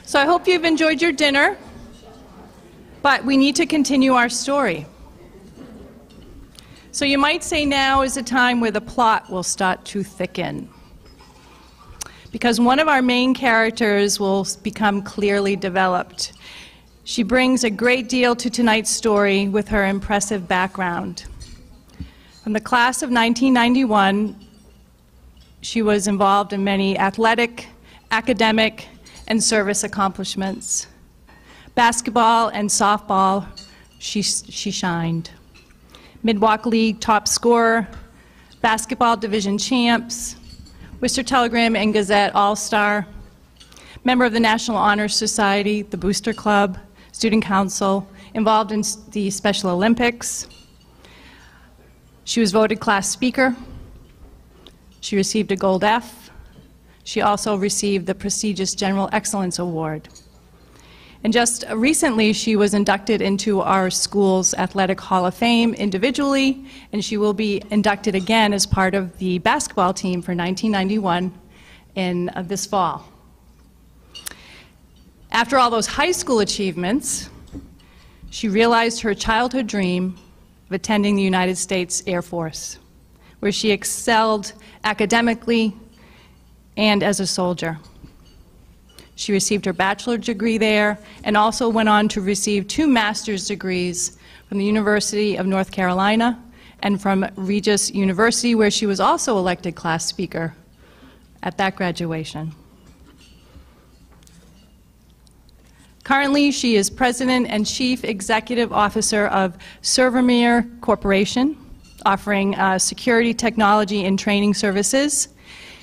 So I hope you've enjoyed your dinner, but we need to continue our story. So you might say now is a time where the plot will start to thicken, because one of our main characters will become clearly developed. She brings a great deal to tonight's story with her impressive background. From the class of 1991, she was involved in many athletic, academic, and service accomplishments. Basketball and softball, she shined. Midwalk League top scorer, basketball division champs, Worcester Telegram and Gazette All-Star, member of the National Honor Society, the Booster Club, Student Council, involved in the Special Olympics. She was voted class speaker. She received a Gold F. She also received the prestigious General Excellence Award. And just recently, she was inducted into our school's Athletic Hall of Fame individually, and she will be inducted again as part of the basketball team for 1991 in this fall. After all those high school achievements, she realized her childhood dream of attending the United States Air Force, where she excelled academically and as a soldier. She received her bachelor's degree there and also went on to receive 2 master's degrees from the University of North Carolina and from Regis University, where she was also elected class speaker at that graduation. Currently, she is President and Chief Executive Officer of Servermere Corporation, offering security, technology, and training services.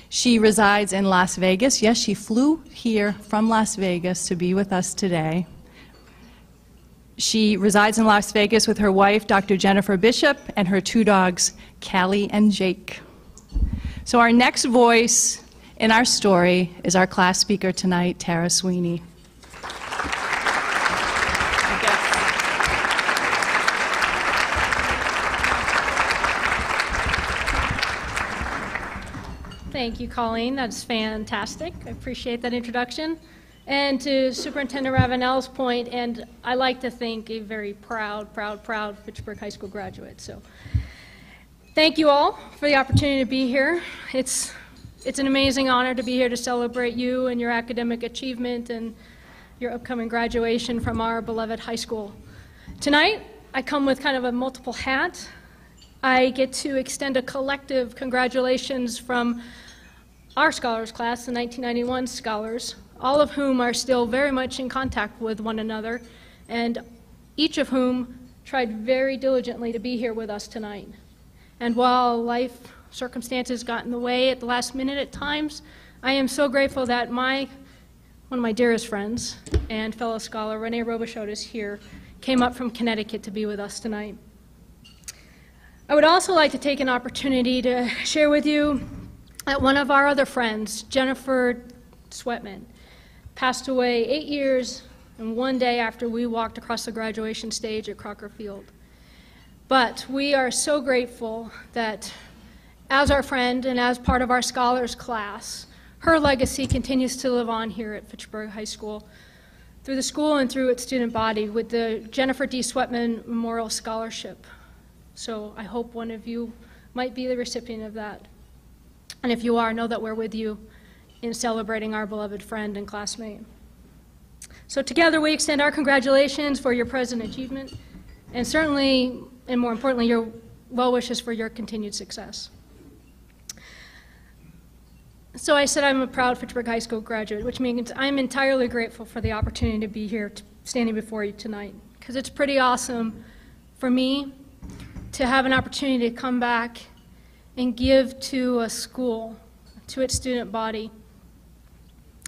She resides in Las Vegas. Yes, she flew here from Las Vegas to be with us today. She resides in Las Vegas with her wife, Dr. Jennifer Bishop, and her 2 dogs, Callie and Jake. So our next voice in our story is our class speaker tonight, Tara Sweeney. Thank you, Colleen. That's fantastic. I appreciate that introduction. And to Superintendent Ravenel's point, and I like to think a very proud Fitchburg High School graduate. So thank you all for the opportunity to be here. It's an amazing honor to be here to celebrate you and your academic achievement and your upcoming graduation from our beloved high school. Tonight, I come with kind of a multiple hat. I get to extend a collective congratulations from our scholars class, the 1991 scholars, all of whom are still very much in contact with one another, and each of whom tried very diligently to be here with us tonight. And while life circumstances got in the way at the last minute at times, I am so grateful that one of my dearest friends and fellow scholar, Renee Robichaud, is here, came up from Connecticut to be with us tonight. I would also like to take an opportunity to share with you that one of our other friends, Jennifer Sweatman, passed away 8 years and 1 day after we walked across the graduation stage at Crocker Field. But we are so grateful that as our friend and as part of our scholars class, her legacy continues to live on here at Fitchburg High School through the school and through its student body with the Jennifer D. Sweatman Memorial Scholarship. So I hope one of you might be the recipient of that. And if you are, know that we're with you in celebrating our beloved friend and classmate. So together we extend our congratulations for your present achievement, and certainly, and more importantly, your well wishes for your continued success. So I said I'm a proud Fitchburg High School graduate, which means I'm entirely grateful for the opportunity to be here standing before you tonight, because it's pretty awesome for me to have an opportunity to come back and give to a school, to its student body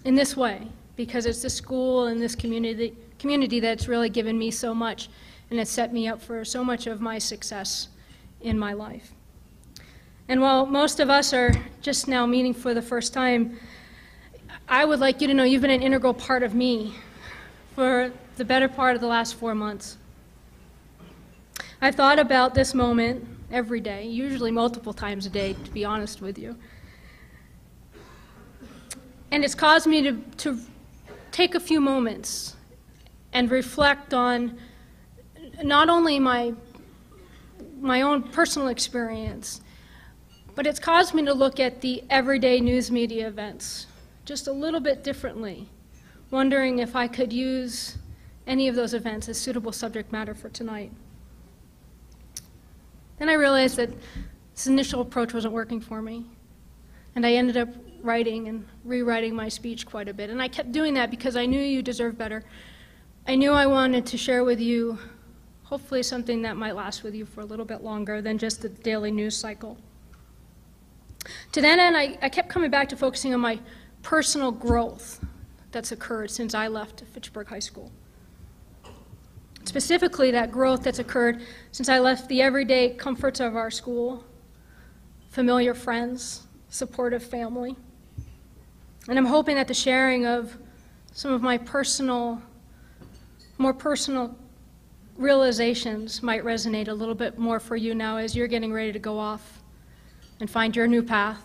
in this way, because it's the school and this community that's really given me so much and has set me up for so much of my success in my life. And while most of us are just now meeting for the first time, I would like you to know you've been an integral part of me for the better part of the last 4 months. I've thought about this moment every day, usually multiple times a day, to be honest with you. And it's caused me to take a few moments and reflect on not only my own personal experience, but it's caused me to look at the everyday news media events just a little bit differently, wondering if I could use any of those events as suitable subject matter for tonight. Then I realized that this initial approach wasn't working for me, and I ended up writing and rewriting my speech quite a bit. And I kept doing that because I knew you deserve better. I knew I wanted to share with you hopefully something that might last with you for a little bit longer than just the daily news cycle. To that end, I kept coming back to focusing on my personal growth that's occurred since I left Fitchburg High School. Specifically, that growth that's occurred since I left the everyday comforts of our school, familiar friends, supportive family. And I'm hoping that the sharing of some of my more personal realizations might resonate a little bit more for you now as you're getting ready to go off and find your new path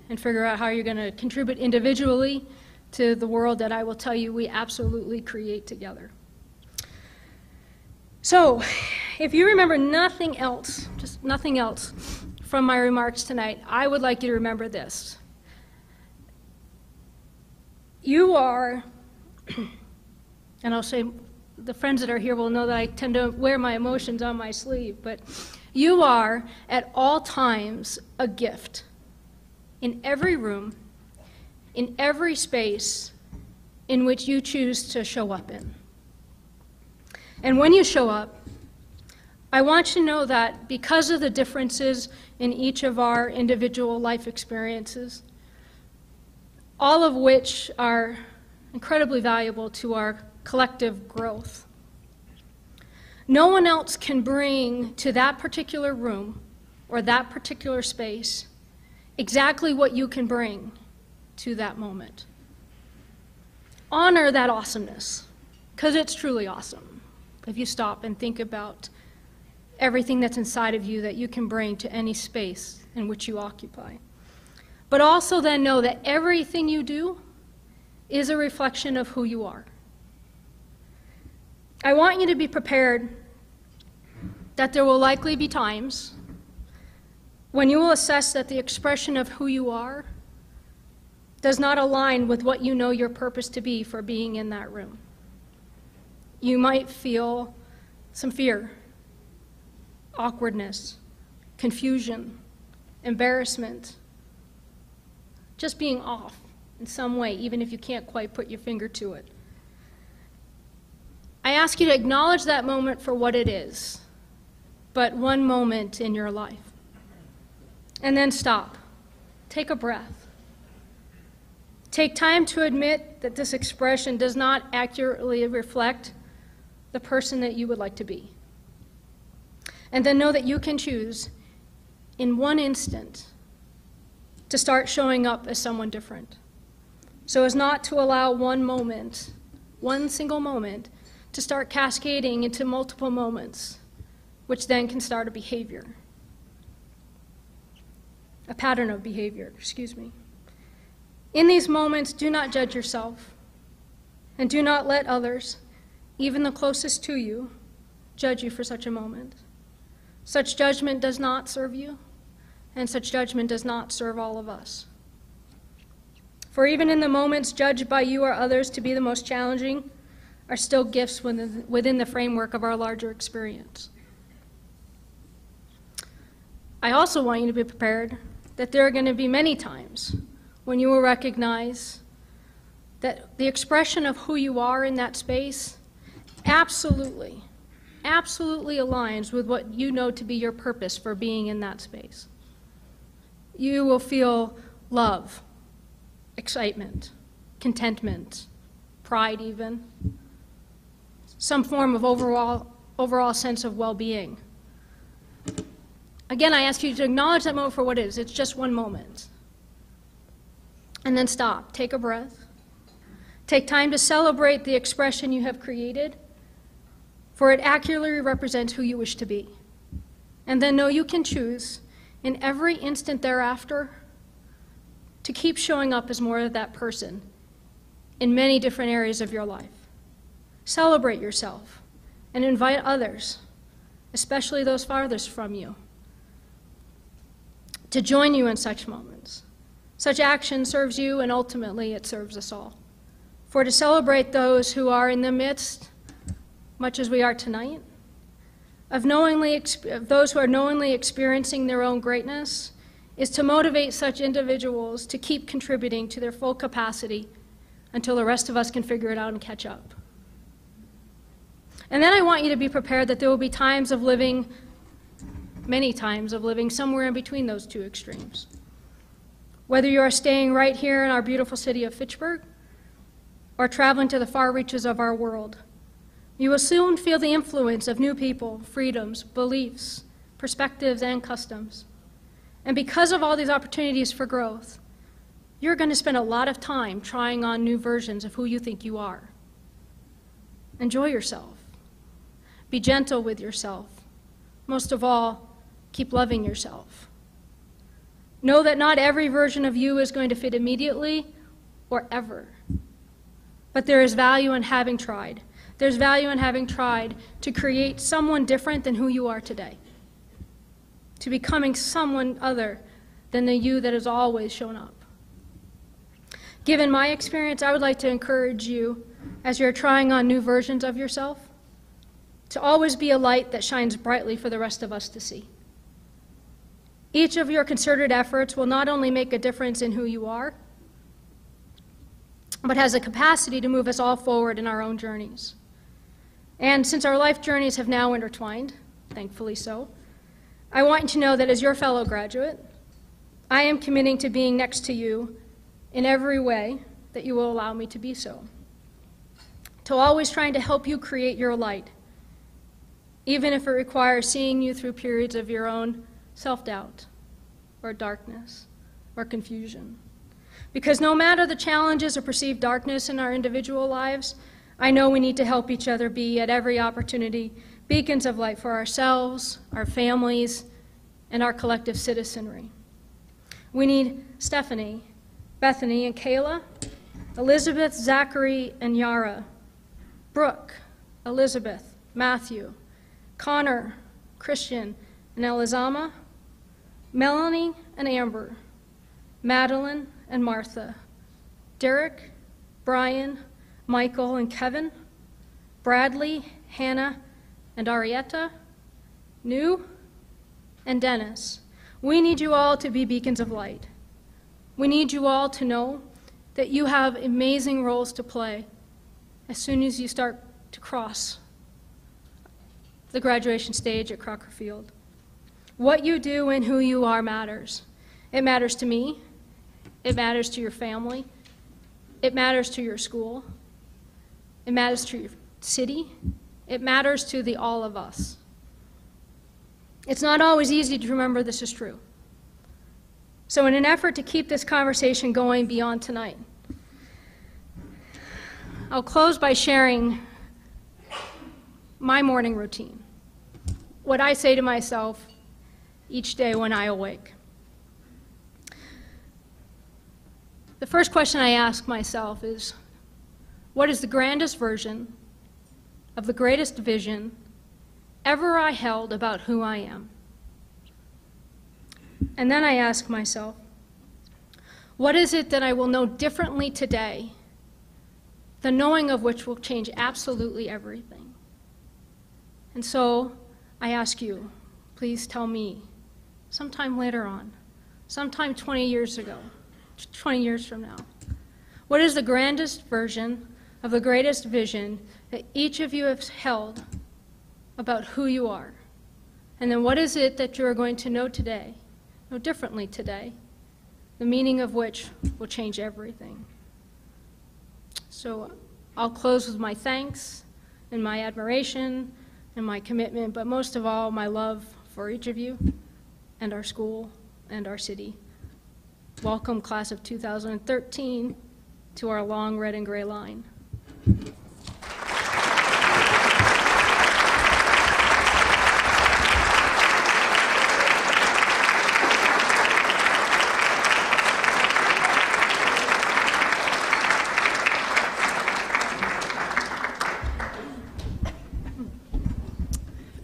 and figure out how you're going to contribute individually to the world that I will tell you we absolutely create together. So, if you remember nothing else, just nothing else from my remarks tonight, I would like you to remember this. You are, and I'll say the friends that are here will know that I tend to wear my emotions on my sleeve, but you are at all times a gift in every room, in every space in which you choose to show up in. And when you show up, I want you to know that because of the differences in each of our individual life experiences, all of which are incredibly valuable to our collective growth, no one else can bring to that particular room or that particular space exactly what you can bring to that moment. Honor that awesomeness, because it's truly awesome if you stop and think about everything that's inside of you that you can bring to any space in which you occupy. But also then know that everything you do is a reflection of who you are. I want you to be prepared that there will likely be times when you will assess that the expression of who you are does not align with what you know your purpose to be for being in that room. You might feel some fear, awkwardness, confusion, embarrassment, just being off in some way, even if you can't quite put your finger to it. I ask you to acknowledge that moment for what it is, but one moment in your life. And then stop. Take a breath. Take time to admit that this expression does not accurately reflect the person that you would like to be. And then know that you can choose in one instant to start showing up as someone different, so as not to allow one moment, one single moment, to start cascading into multiple moments, which then can start a pattern of behavior, excuse me. In these moments, do not judge yourself, and do not let others, even the closest to you, judge you for such a moment. Such judgment does not serve you, and such judgment does not serve all of us. For even in the moments judged by you or others to be the most challenging are still gifts within the framework of our larger experience. I also want you to be prepared that there are going to be many times when you will recognize that the expression of who you are in that space absolutely aligns with what you know to be your purpose for being in that space. You will feel love, excitement, contentment, pride even, some form of overall sense of well-being. Again, I ask you to acknowledge that moment for what it is. It's just one moment. And then stop. Take a breath. Take time to celebrate the expression you have created, for it accurately represents who you wish to be. And then know you can choose in every instant thereafter to keep showing up as more of that person, in many different areas of your life. Celebrate yourself and invite others, especially those farthest from you, to join you in such moments. Such action serves you, and ultimately it serves us all. For to celebrate those who are in the midst, much as we are tonight, of those who are knowingly experiencing their own greatness, is to motivate such individuals to keep contributing to their full capacity until the rest of us can figure it out and catch up. And then I want you to be prepared that there will be times of living, many times of living somewhere in between those two extremes. Whether you are staying right here in our beautiful city of Fitchburg or traveling to the far reaches of our world, you will soon feel the influence of new people, freedoms, beliefs, perspectives, and customs. And because of all these opportunities for growth, you're going to spend a lot of time trying on new versions of who you think you are. Enjoy yourself. Be gentle with yourself. Most of all, keep loving yourself. Know that not every version of you is going to fit immediately or ever. But there is value in having tried. There's value in having tried to create someone different than who you are today, to becoming someone other than the you that has always shown up. Given my experience, I would like to encourage you, as you're trying on new versions of yourself, to always be a light that shines brightly for the rest of us to see. Each of your concerted efforts will not only make a difference in who you are, but has a capacity to move us all forward in our own journeys. And since our life journeys have now intertwined, thankfully so, I want you to know that as your fellow graduate, I am committing to being next to you in every way that you will allow me to be so. To always trying to help you create your light, even if it requires seeing you through periods of your own self-doubt or darkness or confusion. Because no matter the challenges or perceived darkness in our individual lives, I know we need to help each other be, at every opportunity, beacons of light for ourselves, our families, and our collective citizenry. We need Stephanie, Bethany, and Kayla, Elizabeth, Zachary, and Yara, Brooke, Elizabeth, Matthew, Connor, Christian, and Elizama, Melanie and Amber, Madeline and Martha, Derek, Brian, Michael and Kevin, Bradley, Hannah, and Arietta, New, and Dennis. We need you all to be beacons of light. We need you all to know that you have amazing roles to play as soon as you start to cross the graduation stage at Crocker Field. What you do and who you are matters. It matters to me. It matters to your family. It matters to your school. It matters to your city. It matters to the all of us. It's not always easy to remember this is true. So in an effort to keep this conversation going beyond tonight, I'll close by sharing my morning routine, what I say to myself each day when I awake. The first question I ask myself is, what is the grandest version of the greatest vision ever I held about who I am? And then I ask myself, what is it that I will know differently today, the knowing of which will change absolutely everything? And so I ask you, please tell me, sometime later on, sometime 20 years ago, 20 years from now, what is the grandest version of the greatest vision that each of you have held about who you are? And then what is it that you are going to know today, know differently today, the meaning of which will change everything? So I'll close with my thanks and my admiration and my commitment, but most of all, my love for each of you and our school and our city. Welcome, class of 2013, to our long red and gray line.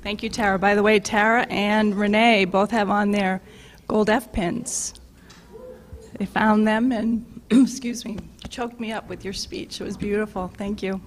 Thank you, Tara. By the way, Tara and Renee both have on their gold F pins. They found them and, excuse me, choked me up with your speech. It was beautiful. Thank you.